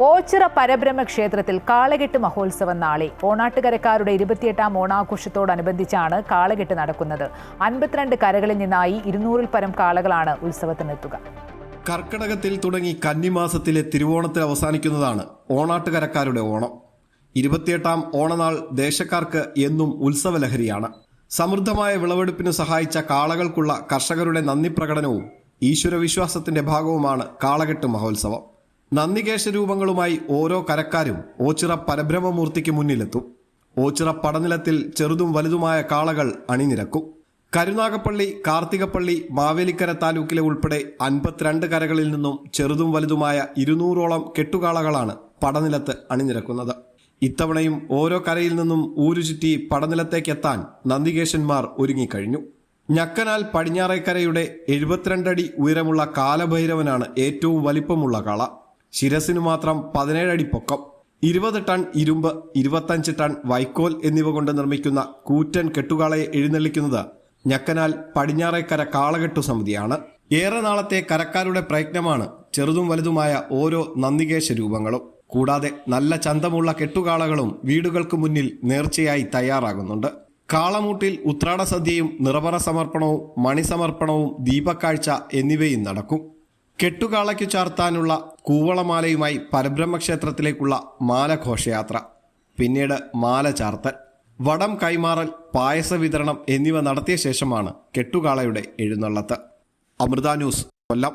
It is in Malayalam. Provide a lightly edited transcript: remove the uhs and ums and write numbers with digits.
ഓച്ചിറ പരബ്രഹ്മ ക്ഷേത്രത്തിൽ കാളകെട്ട് മഹോത്സവം നാളെ. ഓണാട്ടുകരക്കാരുടെ 28ാം ഓണാഘോഷത്തോടനുബന്ധിച്ചാണ് കാളകെട്ട് നടക്കുന്നത്. 52 കരകളിൽ നിന്നായി 200-ൽ പരം കാളകളാണ് ഉത്സവത്തിനെത്തുക. കർക്കിടകത്തിൽ തുടങ്ങി കന്നിമാസത്തിലെ തിരുവോണത്തിൽ അവസാനിക്കുന്നതാണ് ഓണാട്ടുകരക്കാരുടെ ഓണം. 28ാം ഓണനാൾ ദേശക്കാർക്ക് എന്നും ഉത്സവലഹരിയാണ്. സമൃദ്ധമായ വിളവെടുപ്പിന് സഹായിച്ച കാളകൾക്കുള്ള കർഷകരുടെ നന്ദി പ്രകടനവും ഈശ്വരവിശ്വാസത്തിന്റെ ഭാഗവുമാണ് കാളകെട്ട് മഹോത്സവം. നന്ദികേശരൂപങ്ങളുമായി ഓരോ കരക്കാരും ഓച്ചിറ പരബ്രഹ്മമൂർത്തിക്ക് മുന്നിലെത്തും. ഓച്ചിറ പടനിലത്തിൽ ചെറുതും വലുതുമായ കാളകൾ അണിനിരക്കും. കരുനാഗപ്പള്ളി, കാർത്തികപ്പള്ളി, മാവേലിക്കര താലൂക്കിലെ ഉൾപ്പെടെ 52 കരകളിൽ നിന്നും ചെറുതും വലുതുമായ 200ഓളം കെട്ടുകാളകളാണ് പടനിലത്ത് അണിനിരക്കുന്നത്. ഇത്തവണയും ഓരോ കരയിൽ നിന്നും ഊരുചുറ്റി പടനിലത്തേക്കെത്താൻ നന്ദികേശന്മാർ ഒരുങ്ങിക്കഴിഞ്ഞു. ഞക്കനാൽ പടിഞ്ഞാറേക്കരയുടെ 72 അടി ഉയരമുള്ള കാലഭൈരവനാണ് ഏറ്റവും വലിപ്പമുള്ള കാള. ശിരസിനു മാത്രം 17 അടി പൊക്കം. 20 ടൺ ഇരുമ്പ്, 25 ടൺ വൈക്കോൽ എന്നിവ കൊണ്ട് നിർമ്മിക്കുന്ന കൂറ്റൻ കെട്ടുകാളയെ എഴുന്നള്ളിക്കുന്നത് ഞക്കനാൽ പടിഞ്ഞാറേക്കര കാളകെട്ടു സമിതിയാണ്. ഏറെ നാളത്തെ കരക്കാരുടെ പ്രയത്നമാണ് ചെറുതും വലുതുമായ ഓരോ നന്ദികേശ രൂപങ്ങളും. കൂടാതെ നല്ല ചന്തമുള്ള കെട്ടുകാളകളും വീടുകൾക്ക് മുന്നിൽ നേർച്ചയായി തയ്യാറാകുന്നുണ്ട്. കാളമൂട്ടിൽ ഉത്രാട സദ്യയും നിറപറ സമർപ്പണവും മണിസമർപ്പണവും ദീപക്കാഴ്ച എന്നിവയും നടക്കും. കെട്ടുകാളയ്ക്കു ചാർത്താനുള്ള കൂവളമാലയുമായി പരബ്രഹ്മക്ഷേത്രത്തിലേക്കുള്ള മാലഘോഷയാത്ര, പിന്നീട് മാല ചാർത്തൽ, വടം കൈമാറൽ, പായസ വിതരണം എന്നിവ നടത്തിയ ശേഷമാണ് കെട്ടുകാളയുടെ എഴുന്നള്ളത്ത്. അമൃത ന്യൂസ്, കൊല്ലം.